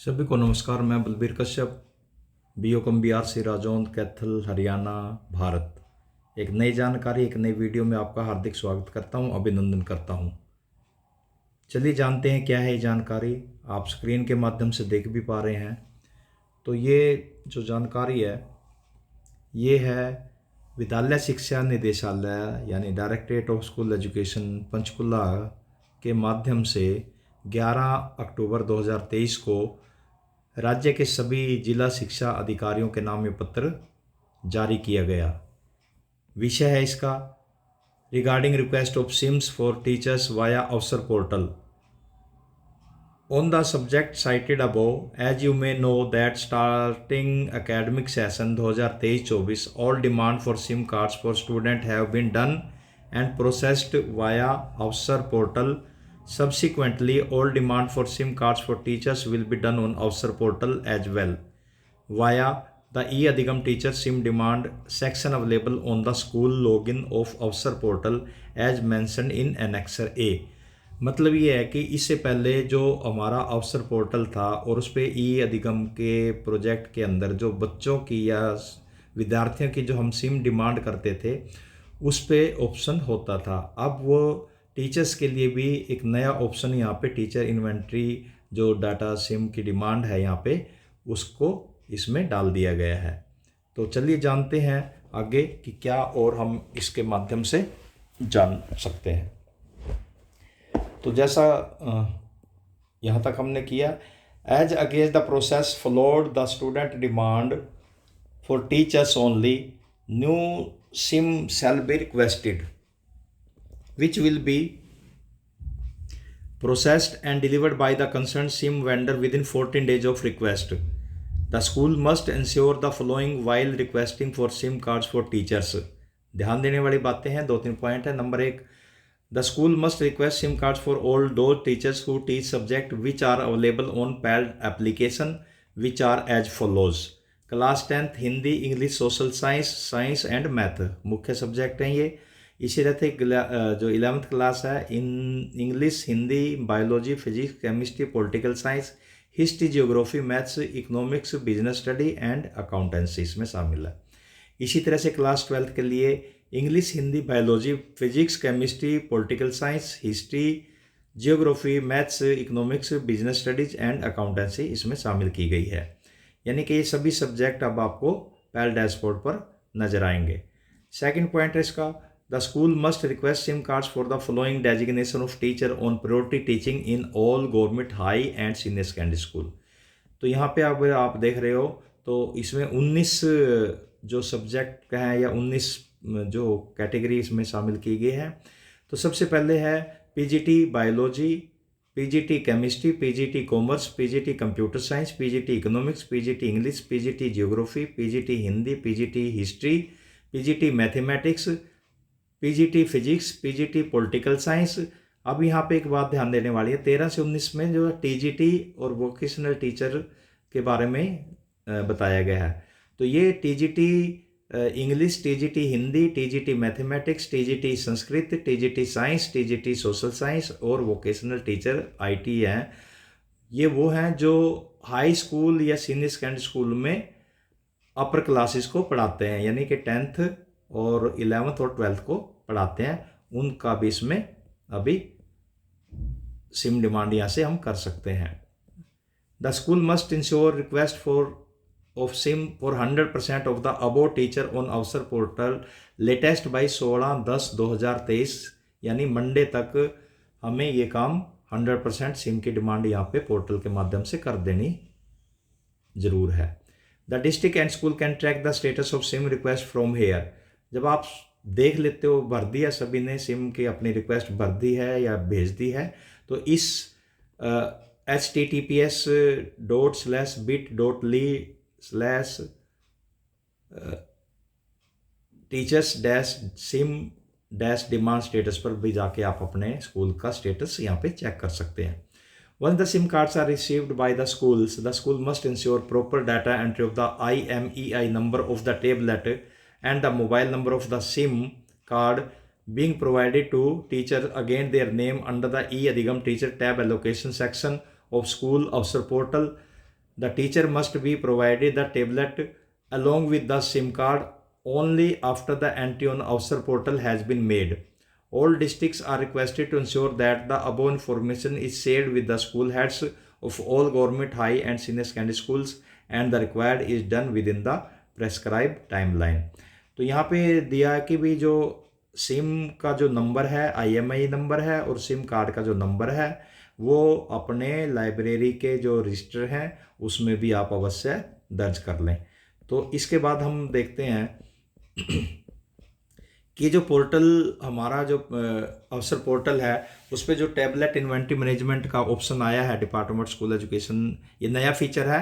सभी को नमस्कार। मैं बलबीर कश्यप, बीओकम बिहार से राजौंद कैथल हरियाणा भारत। एक नई जानकारी, एक नई वीडियो में आपका हार्दिक स्वागत करता हूं, अभिनंदन करता हूं। चलिए जानते हैं क्या है ये जानकारी। आप स्क्रीन के माध्यम से देख भी पा रहे हैं। तो ये जो जानकारी है ये है विद्यालय शिक्षा निदेशालय यानी directorate of school education Panchkula के माध्यम से 11 अक्टूबर 2023 को राज्य के सभी जिला शिक्षा अधिकारियों के नाम ये पत्र जारी किया गया। विषय है इसका regarding request of SIMs for teachers via Avsar portal on the subject cited above. As you may know that starting academic session 2023-24 all demand for SIM cards for student have been done and processed via Avsar portal. Subsequently all demand for SIM cards for teachers will be done on Avsar portal as well via the e-Adhigam teacher SIM demand section available on the school login of Avsar portal as mentioned in Annexure A. मतलब ये है कि इससे पहले जो हमारा अवसर portal था और उस पर ई अधिगम के प्रोजेक्ट के अंदर जो बच्चों की या विद्यार्थियों की जो हम सिम डिमांड करते थे उस पर ऑप्शन होता था। अब वो टीचर्स के लिए भी एक नया ऑप्शन यहाँ पे टीचर इन्वेंट्री जो डाटा सिम की डिमांड है यहाँ पे उसको इसमें डाल दिया गया है। तो चलिए जानते हैं आगे कि क्या और हम इसके माध्यम से जान सकते हैं। तो जैसा यहाँ तक हमने किया, as against the process followed the student demand for teachers only new SIM shall be requested which will be processed and delivered by the concerned SIM vendor within 14 days of request. The school must ensure the following while requesting for SIM cards for teachers. ध्यान देने वाली बातें हैं, 2-3 point है। Number 1, the school must request SIM cards for all those teachers who teach subject which are available on PAL application, which are as follows. Class 10th Hindi, English, social science, science and math मुख्य subject हैं ये। इसी रहते जो 11th class है in English, Hindi, biology, physics, chemistry, political science, history, geography, maths, economics, business study and accountancy इसमें शामिल है। इसी तरह से क्लास 12th के लिए English, Hindi, biology, physics, chemistry, political science, history, geography, maths, economics, business studies and accountancy इसमें शामिल की गई है। यानी कि ये सभी सब्जेक्ट अब आपको पैल डैशबोर्ड पर नजर आएंगे। सेकंड पॉइंट है इसका, the school must request SIM cards for the following designation of teacher on priority teaching in all government high and senior secondary school. तो यहाँ पे अब आप देख रहे हो तो इसमें 19 जो सब्जेक्ट हैं या 19 जो कैटेगरी इसमें शामिल की गई है। तो सबसे पहले है PGT biology, PGT chemistry, PGT commerce, PGT computer science, PGT economics, PGT English, PGT geography, PGT Hindi, PGT history, PGT mathematics, PGT physics, PGT political science. अब यहाँ पे एक बात ध्यान देने वाली है, 13 से 19 में जो टीजीटी और वोकेशनल टीचर के बारे में बताया गया है। तो ये TGT English, TGT Hindi, TGT mathematics, TGT Sanskrit, TGT science, TGT social science और वोकेशनल टीचर आईटी हैं। ये वो हैं जो हाई स्कूल या सीनियर सेकेंडरी स्कूल में अपर क्लासेस को पढ़ाते हैं, यानी कि 10th और 11th और 12th को पढ़ाते हैं। उनका भी इसमें अभी सिम डिमांड यहाँ से हम कर सकते हैं। The school must ensure request for of SIM for 100% of the above teacher on अवसर पोर्टल लेटेस्ट बाई 16/10/2023 यानी मंडे तक हमें ये काम 100% सिम की डिमांड यहाँ पे पोर्टल के माध्यम से कर देनी जरूर है। The district and school can track the status of SIM request from here. जब आप देख लेते हो भर दिया सभी ने सिम की अपनी रिक्वेस्ट भर दी है या भेज दी है, तो इस https://bit.ly/teachers-sim-demand स्टेटस पर भी जाके आप अपने स्कूल का स्टेटस यहाँ पे चेक कर सकते हैं। Once the SIM cards are received by the school must ensure proper data entry of the IMEI number of the tablet and the mobile number of the SIM card being provided to teachers against their name under the e-Adhigam teacher tab allocation section of school Avsar portal. The teacher must be provided the tablet along with the SIM card only after the entry on Avasar portal has been made. All districts are requested to ensure that the above information is shared with the school heads of all government high and senior secondary schools and the required is done within the prescribed timeline. तो यहाँ पे दिया है कि भी जो SIM का जो नंबर है IMEI नंबर है और सिम कार्ड का जो नंबर है वो अपने लाइब्रेरी के जो रजिस्टर हैं उसमें भी आप अवश्य दर्ज कर लें। तो इसके बाद हम देखते हैं कि जो पोर्टल हमारा जो अवसर पोर्टल है उस पर जो टैबलेट इन्वेंट्री मैनेजमेंट का ऑप्शन आया है डिपार्टमेंट स्कूल एजुकेशन, ये नया फीचर है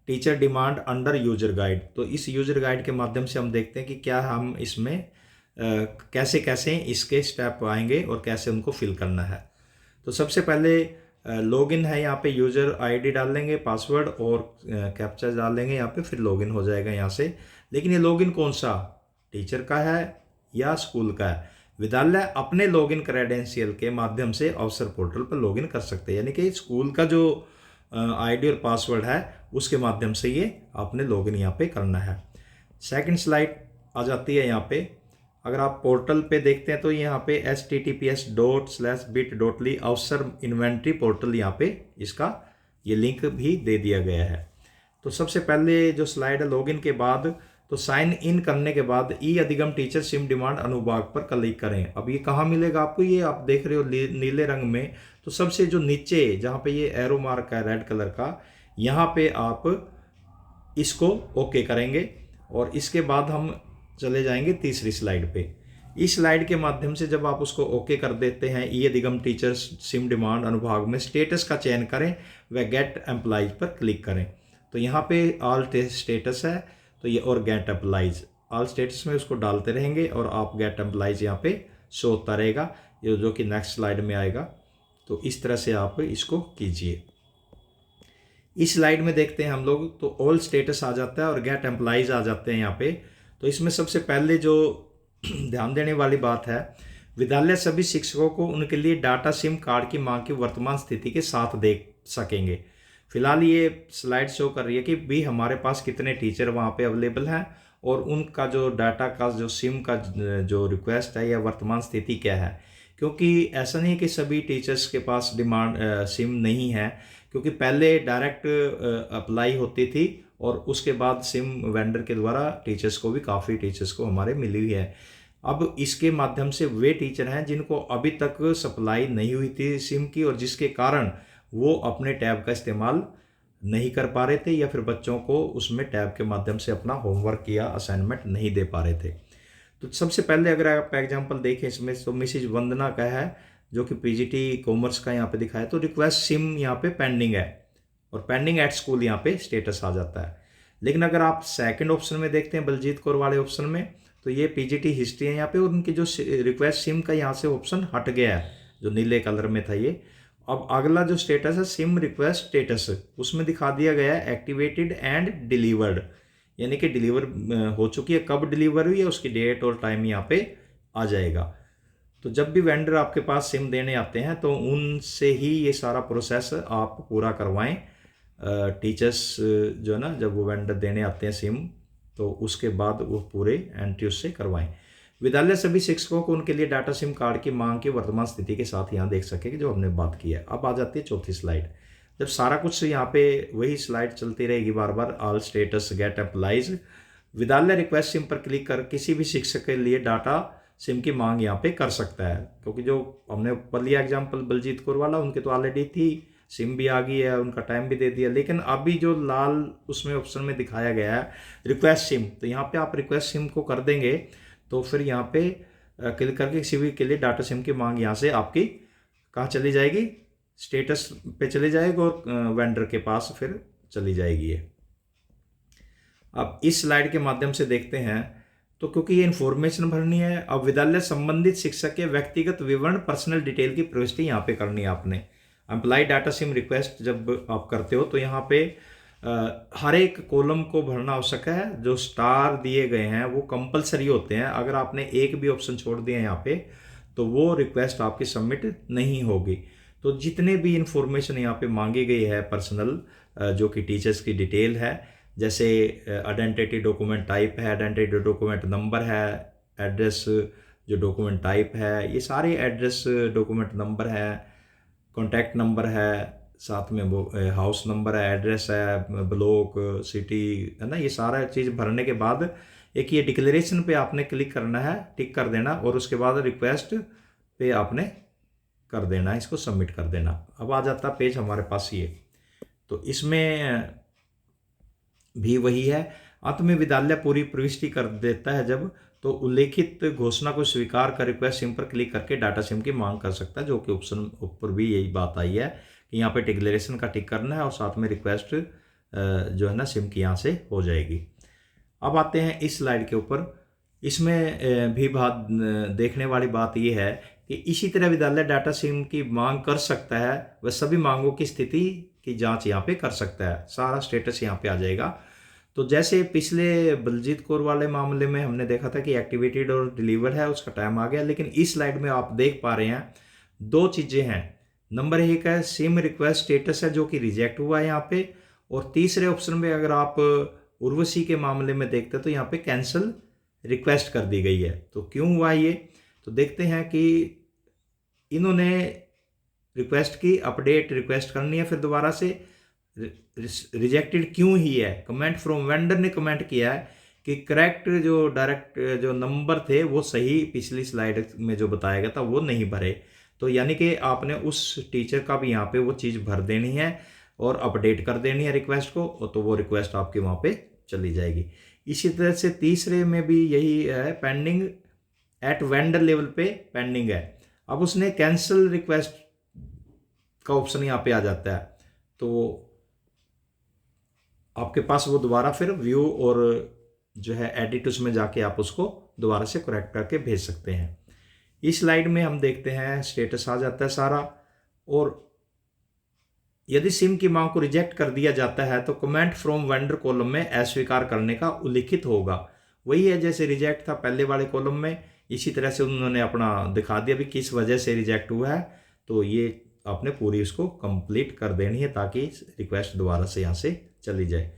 teacher demand under user guide. तो इस यूजर गाइड के माध्यम से हम देखते हैं कि क्या हम इसमें कैसे कैसे इसके स्टेप आएंगे और कैसे उनको फिल करना है। तो सबसे पहले लॉगिन है, यहाँ पे यूज़र आईडी डाल लेंगे, पासवर्ड और कैप्चा डाल लेंगे यहाँ पे, फिर लॉगिन हो जाएगा यहाँ से। लेकिन ये लॉगिन कौन सा, टीचर का है या स्कूल का है? विद्यालय अपने लॉगिन क्रेडेंशियल के माध्यम से अवसर पोर्टल पर लॉगिन कर सकते हैं, यानी कि स्कूल का जो आईडी और पासवर्ड है उसके माध्यम से ये आपने लॉगिन यहाँ पे करना है। सेकंड स्लाइड आ जाती है यहाँ पे। अगर आप पोर्टल पे देखते हैं तो यहाँ पे https:/bit.ly अवसर इन्वेंट्री पोर्टल यहाँ पे इसका ये लिंक भी दे दिया गया है। तो सबसे पहले जो स्लाइड है लॉगिन के बाद, तो साइन इन करने के बाद ई अधिगम टीचर सिम डिमांड अनुभाग पर क्लिक करें। अब ये कहाँ मिलेगा आपको, ये आप देख रहे हो नीले रंग में, तो सबसे जो नीचे जहाँ पे ये एरो मार्क है रेड कलर का, यहाँ पे आप इसको ओके करेंगे और इसके बाद हम चले जाएंगे तीसरी स्लाइड पे। इस स्लाइड के माध्यम से जब आप उसको ओके कर देते हैं, ई अधिगम टीचर्स सिम डिमांड अनुभाग में स्टेटस का चयन करें व गेट एम्प्लॉइज पर क्लिक करें। तो यहाँ पे ऑल स्टेटस है, तो ये और गेट एम्प्लॉइज ऑल स्टेटस में उसको डालते रहेंगे और आप गेट एम्प्लॉइज यहाँ पे शो होता रहेगा, ये जो कि नेक्स्ट स्लाइड में आएगा। तो इस तरह से आप इसको कीजिए। इस स्लाइड में देखते हैं हम लोग, तो ऑल स्टेटस आ जाता है और गेट एम्प्लॉइज आ जाते हैं यहाँ पे। तो इसमें सबसे पहले जो ध्यान देने वाली बात है, विद्यालय सभी शिक्षकों को उनके लिए डाटा सिम कार्ड की मांग की वर्तमान स्थिति के साथ देख सकेंगे। फिलहाल ये स्लाइड शो कर रही है कि भी हमारे पास कितने टीचर वहाँ पे अवेलेबल हैं और उनका जो डाटा का जो सिम का जो रिक्वेस्ट है या वर्तमान स्थिति क्या है। क्योंकि ऐसा नहीं कि सभी टीचर्स के पास डिमांड सिम नहीं है, क्योंकि पहले डायरेक्ट अप्लाई होती थी और उसके बाद सिम वेंडर के द्वारा टीचर्स को भी काफ़ी टीचर्स को हमारे मिली हुई है। अब इसके माध्यम से वे टीचर हैं जिनको अभी तक सप्लाई नहीं हुई थी सिम की और जिसके कारण वो अपने टैब का इस्तेमाल नहीं कर पा रहे थे या फिर बच्चों को उसमें टैब के माध्यम से अपना होमवर्क या असाइनमेंट नहीं दे पा रहे थे। तो सबसे पहले अगर आप एग्जांपल देखें इसमें, तो मिसेज वंदना का है जो कि पीजीटी कॉमर्स का यहाँ पे दिखाया, तो रिक्वेस्ट सिम यहाँ पे पेंडिंग है और पेंडिंग एट स्कूल यहाँ पे स्टेटस आ जाता है। लेकिन अगर आप सेकंड ऑप्शन में देखते हैं बलजीत कौर वाले ऑप्शन में, तो ये पीजीटी हिस्ट्री है यहाँ पे और उनकी जो रिक्वेस्ट सिम का यहाँ से ऑप्शन हट गया है जो नीले कलर में था ये। अब अगला जो स्टेटस है सिम रिक्वेस्ट स्टेटस, उसमें दिखा दिया गया है एक्टिवेटेड एंड डिलीवर्ड, यानी कि डिलीवर हो चुकी है, कब डिलीवर हुई है उसकी डेट और टाइम यहाँ पे आ जाएगा। तो जब भी वेंडर आपके पास सिम देने आते हैं तो उनसे ही ये सारा प्रोसेस आप पूरा करवाएं। टीचर्स जो है ना, जब वो वेंडर देने आते हैं सिम तो उसके बाद वो पूरे एंट्री उससे करवाएं। विद्यालय सभी शिक्षकों को उनके लिए डाटा सिम कार्ड की मांग की वर्तमान स्थिति के साथ यहाँ देख सके कि जो हमने बात की है। अब आ जाती है चौथी स्लाइड। जब सारा कुछ यहाँ पे वही स्लाइड चलती रहेगी बार बार, ऑल स्टेटस गेट एम्प्लॉइज, विद्यालय रिक्वेस्ट सिम पर क्लिक कर किसी भी शिक्षक के लिए डाटा सिम की मांग यहाँ पे कर सकता है। क्योंकि जो हमने ऊपर लिया एग्जाम्पल बलजीत कौर वाला, उनके तो ऑलरेडी थी, सिम भी आ गई है, उनका टाइम भी दे दिया। लेकिन अभी जो लाल उसमें ऑप्शन में दिखाया गया है रिक्वेस्ट सिम, तो यहाँ पे आप रिक्वेस्ट सिम को कर देंगे तो फिर यहाँ पे क्लिक करके किसी भी के लिए डाटा सिम की मांग यहाँ से आपकी कहाँ चली जाएगी, स्टेटस पे चली जाएगी और वेंडर के पास फिर चली जाएगी ये। अब इस स्लाइड के माध्यम से देखते हैं, तो क्योंकि ये इन्फॉर्मेशन भरनी है, अब विद्यालय संबंधित शिक्षक के व्यक्तिगत विवरण पर्सनल डिटेल की प्रविष्टि यहाँ पे करनी है आपने। एम्प्लॉय डाटा सिम रिक्वेस्ट जब आप करते हो तो यहाँ पे हर एक कॉलम को भरना आवश्यक है। जो स्टार दिए गए हैं वो कंपलसरी होते हैं, अगर आपने एक भी ऑप्शन छोड़ दिया यहाँ पे तो वो रिक्वेस्ट आपकी सबमिट नहीं होगी। तो जितने भी इंफॉर्मेशन यहाँ पे मांगी गई है पर्सनल, जो कि टीचर्स की डिटेल है, जैसे आइडेंटिटी डॉक्यूमेंट टाइप है, आइडेंटिटी डॉक्यूमेंट नंबर है, एड्रेस जो डॉक्यूमेंट टाइप है, ये सारे एड्रेस डॉक्यूमेंट नंबर है, कॉन्टैक्ट नंबर है, साथ में वो हाउस नंबर है, एड्रेस है, ब्लॉक, सिटी, है ना, ये सारा चीज़ भरने के बाद एक ये डिक्लेरेशन पे आपने क्लिक करना है, टिक कर देना, और उसके बाद रिक्वेस्ट पे आपने कर देना, इसको सबमिट कर देना। अब आ जाता पेज हमारे पास ये, तो इसमें भी वही है। अंत में विद्यालय पूरी प्रविष्टि कर देता है जब, तो उल्लेखित घोषणा को स्वीकार कर रिक्वेस्ट सिम पर क्लिक करके डाटा सिम की मांग कर सकता है, जो कि ऑप्शन ऊपर भी यही बात आई है कि यहाँ पे डिक्लेरेशन का टिक करना है और साथ में रिक्वेस्ट जो है ना सिम की यहाँ से हो जाएगी। अब आते हैं इस स्लाइड के ऊपर। इसमें भी बात देखने वाली बात यह है कि इसी तरह विद्यालय डाटा सिम की मांग कर सकता है, वह सभी मांगों की स्थिति की जांच यहाँ पे कर सकता है, सारा स्टेटस यहाँ पे आ जाएगा। तो जैसे पिछले बलजीत कौर वाले मामले में हमने देखा था कि एक्टिवेटेड और डिलीवर है, उसका टाइम आ गया, लेकिन इस स्लाइड में आप देख पा रहे हैं दो चीज़ें हैं। नंबर एक है सिम रिक्वेस्ट स्टेटस है, जो कि रिजेक्ट हुआ है यहाँ पे, और तीसरे ऑप्शन में अगर आप उर्वशी के मामले में देखते हैं तो यहाँ पे कैंसिल रिक्वेस्ट कर दी गई है। तो क्यों हुआ ये, तो देखते हैं कि इन्होंने रिक्वेस्ट की, अपडेट रिक्वेस्ट करनी है, फिर दोबारा से रिजेक्टेड क्यों ही है। कमेंट फ्रॉम वेंडर ने कमेंट किया है कि करेक्ट जो डायरेक्ट जो नंबर थे वो सही पिछली स्लाइड में जो बताया गया था वो नहीं भरे, तो यानी कि आपने उस टीचर का भी यहाँ पे वो चीज़ भर देनी है और अपडेट कर देनी है रिक्वेस्ट को, तो वो रिक्वेस्ट आपके वहाँ पे चली जाएगी। इसी तरह से तीसरे में भी यही है, पेंडिंग एट वेंडर लेवल पे पेंडिंग है। अब उसने कैंसिल रिक्वेस्ट का ऑप्शन यहाँ पे आ जाता है, तो आपके पास वो दोबारा फिर व्यू और जो है एडिट उसमें जाके आप उसको दोबारा से करेक्ट करके भेज सकते हैं। इस स्लाइड में हम देखते हैं स्टेटस आ जाता है सारा, और यदि सिम की मांग को रिजेक्ट कर दिया जाता है तो कमेंट फ्रॉम वेंडर कॉलम में अस्वीकार करने का उल्लिखित होगा। वही है जैसे रिजेक्ट था पहले वाले कॉलम में, इसी तरह से उन्होंने अपना दिखा दिया भी किस वजह से रिजेक्ट हुआ है, तो ये आपने पूरी उसको कंप्लीट कर देनी है ताकि रिक्वेस्ट दोबारा से यहाँ से चली जाए।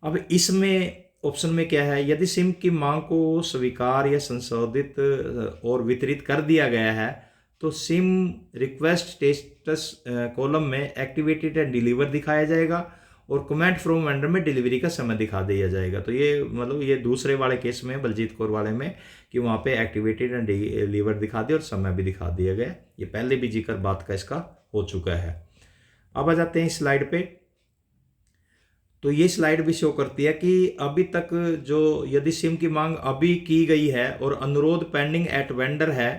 अब इसमें ऑप्शन में क्या है, यदि सिम की मांग को स्वीकार या संशोधित और वितरित कर दिया गया है तो सिम रिक्वेस्ट स्टेटस कॉलम में एक्टिवेटेड एंड डिलीवर दिखाया जाएगा और कमेंट फ्रॉम वेंडर में डिलीवरी का समय दिखा दिया जाएगा। तो ये मतलब ये दूसरे वाले केस में बलजीत कौर वाले में कि वहाँ पे एक्टिवेटेड एंड डिलीवर दिखा दिया और समय भी दिखा दिया गया, ये पहले भी जिक्र बात का इसका हो चुका है। अब आ जाते हैं इस स्लाइड पे, तो ये स्लाइड भी शो करती है कि अभी तक जो यदि सिम की मांग अभी की गई है और अनुरोध पेंडिंग एट वेंडर है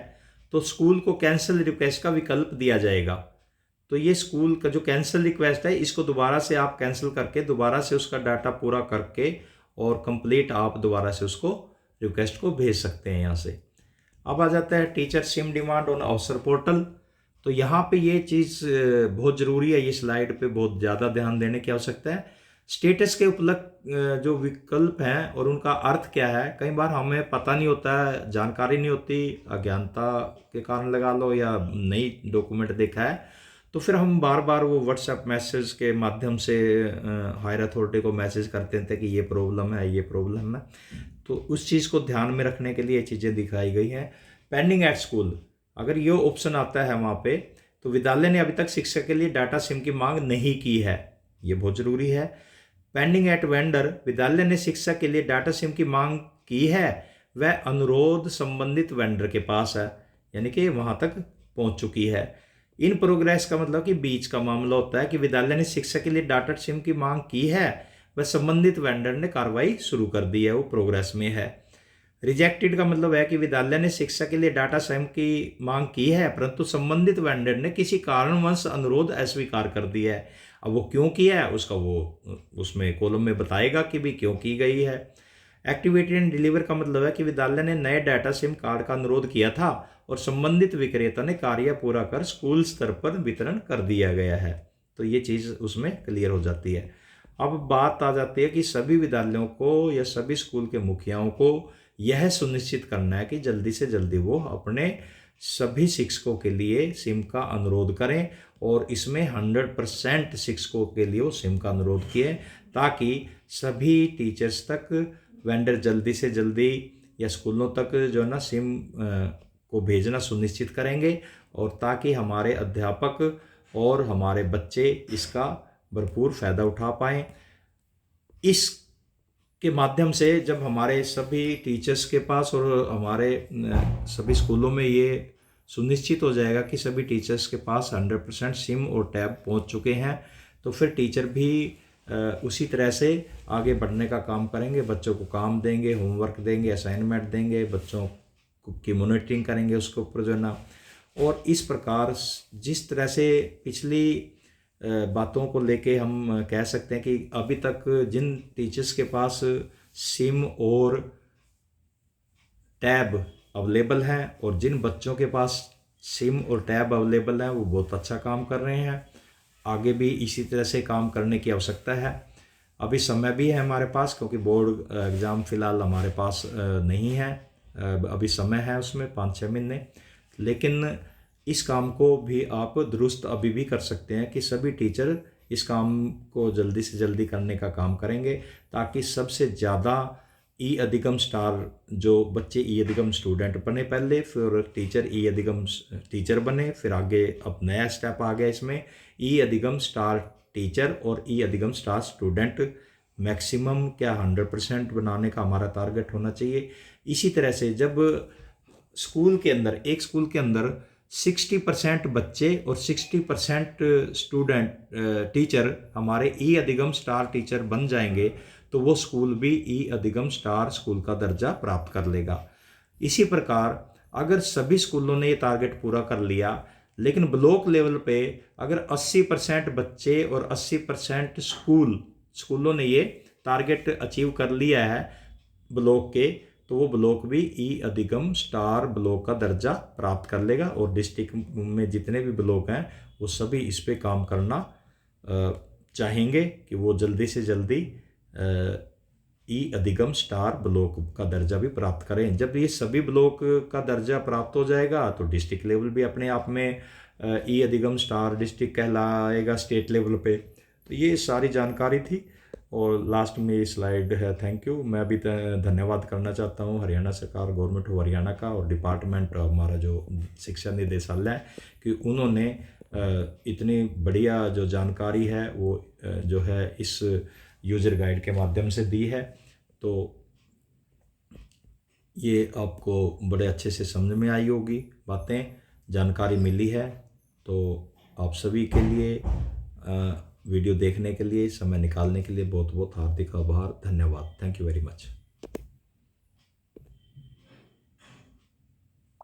तो स्कूल को कैंसिल रिक्वेस्ट का विकल्प दिया जाएगा। तो ये स्कूल का जो कैंसिल रिक्वेस्ट है इसको दोबारा से आप कैंसिल करके दोबारा से उसका डाटा पूरा करके और कंप्लीट आप दोबारा से उसको रिक्वेस्ट को भेज सकते हैं यहाँ से। अब आ जाता है टीचर सिम डिमांड ऑन अवसर पोर्टल। तो यहाँ पे ये चीज़ बहुत ज़रूरी है, ये स्लाइड पे बहुत ज़्यादा ध्यान देने की आवश्यकता है। स्टेटस के उपलब्ध जो विकल्प हैं और उनका अर्थ क्या है, कई बार हमें पता नहीं होता है, जानकारी नहीं होती, अज्ञानता के कारण लगा लो या नई डॉक्यूमेंट देखा है, तो फिर हम बार बार वो व्हाट्सएप मैसेज के माध्यम से हायर अथॉरिटी को मैसेज करते थे कि ये प्रॉब्लम है, ये प्रॉब्लम है। तो उस चीज़ को ध्यान में रखने के लिए ये चीज़ें दिखाई गई हैं। पेंडिंग एट स्कूल, अगर ये ऑप्शन आता है वहाँ पे, तो विद्यालय ने अभी तक शिक्षा के लिए डाटा सिम की मांग नहीं की है, ये बहुत ज़रूरी है। पेंडिंग एट वेंडर, विद्यालय ने शिक्षा के लिए डाटा सिम की मांग की है, वह अनुरोध संबंधित वेंडर के पास है, यानी कि वहाँ तक पहुँच चुकी है। इन प्रोग्रेस का मतलब कि बीच का मामला होता है कि विद्यालय ने शिक्षा के लिए डाटा सिम की मांग की है, वह संबंधित वेंडर ने कार्रवाई शुरू कर दी है, वो प्रोग्रेस में है। रिजेक्टेड का मतलब है कि विद्यालय ने शिक्षा के लिए डाटा सिम की मांग की है परंतु संबंधित वेंडर ने किसी कारणवश अनुरोध अस्वीकार कर दिया है। अब वो क्यों किया है उसका वो उसमें कॉलम में बताएगा कि भी क्यों की गई है। एक्टिवेटेड एंड डिलीवर का मतलब है कि विद्यालय ने नए डाटा सिम कार्ड का अनुरोध किया था और संबंधित विक्रेता ने कार्य पूरा कर स्कूल स्तर पर वितरण कर दिया गया है, तो ये चीज़ उसमें क्लियर हो जाती है। अब बात आ जाती है कि सभी विद्यालयों को या सभी स्कूल के मुखियाओं को यह सुनिश्चित करना है कि जल्दी से जल्दी वो अपने सभी शिक्षकों के लिए सिम का अनुरोध करें और इसमें 100% शिक्षकों के लिए वो सिम का अनुरोध किए, ताकि सभी टीचर्स तक वेंडर जल्दी से जल्दी या स्कूलों तक जो है ना सिम को भेजना सुनिश्चित करेंगे, और ताकि हमारे अध्यापक और हमारे बच्चे इसका भरपूर फ़ायदा उठा पाएँ। इसके माध्यम से जब हमारे सभी टीचर्स के पास और हमारे सभी स्कूलों में ये सुनिश्चित हो जाएगा कि सभी टीचर्स के पास 100% सिम और टैब पहुंच चुके हैं, तो फिर टीचर भी उसी तरह से आगे बढ़ने का काम करेंगे। बच्चों को काम देंगे, होमवर्क देंगे, असाइनमेंट देंगे, बच्चों की मॉनिटरिंग करेंगे उसके ऊपर जो है ना। और इस प्रकार जिस तरह से पिछली बातों को लेके हम कह सकते हैं कि अभी तक जिन टीचर्स के पास सिम और टैब अवेलेबल हैं और जिन बच्चों के पास सिम और टैब अवेलेबल हैं वो बहुत अच्छा काम कर रहे हैं। आगे भी इसी तरह से काम करने की आवश्यकता है। अभी समय भी है हमारे पास, क्योंकि बोर्ड एग्ज़ाम फ़िलहाल हमारे पास नहीं है, अभी समय है उसमें 5-6 महीने। लेकिन इस काम को भी आप दुरुस्त अभी भी कर सकते हैं कि सभी टीचर इस काम को जल्दी से जल्दी करने का काम करेंगे, ताकि सबसे ज़्यादा ई अधिगम स्टार जो बच्चे ई अधिगम स्टूडेंट बने पहले, फिर टीचर ई अधिगम टीचर बने, फिर आगे अब नया स्टेप आ गया इसमें ई अधिगम स्टार टीचर और ई अधिगम स्टार स्टूडेंट। मैक्सिमम क्या 100% बनाने का हमारा टारगेट होना चाहिए। इसी तरह से जब स्कूल के अंदर, एक स्कूल के अंदर 60% बच्चे और 60% स्टूडेंट टीचर हमारे ई अधिगम स्टार टीचर बन जाएंगे, तो वो स्कूल भी ई अधिगम स्टार स्कूल का दर्जा प्राप्त कर लेगा। इसी प्रकार अगर सभी स्कूलों ने ये टारगेट पूरा कर लिया, लेकिन ब्लॉक लेवल पे अगर 80% बच्चे और 80% स्कूलों ने ये टारगेट अचीव कर लिया है ब्लॉक के, तो वो ब्लॉक भी ई अधिगम स्टार ब्लॉक का दर्जा प्राप्त कर लेगा। और डिस्ट्रिक्ट में जितने भी ब्लॉक हैं वो सभी इस पे काम करना चाहेंगे कि वो जल्दी से जल्दी ई अधिगम स्टार ब्लॉक का दर्जा भी प्राप्त करें। जब ये सभी ब्लॉक का दर्जा प्राप्त हो जाएगा तो डिस्ट्रिक्ट लेवल भी अपने आप में ई अधिगम स्टार डिस्ट्रिक्ट कहलाएगा स्टेट लेवल पे। तो ये सारी जानकारी थी। और लास्ट में ये स्लाइड है, थैंक यू। मैं भी धन्यवाद करना चाहता हूँ हरियाणा सरकार, गवर्नमेंट ऑफ हरियाणा का और डिपार्टमेंट हमारा जो शिक्षा निदेशालय है, कि उन्होंने इतनी बढ़िया जो जानकारी है वो जो है इस यूज़र गाइड के माध्यम से दी है। तो ये आपको बड़े अच्छे से समझ में आई होगी, बातें जानकारी मिली है। तो आप सभी के लिए वीडियो देखने के लिए, समय निकालने के लिए बहुत बहुत हार्दिक आभार, धन्यवाद। Thank you very much.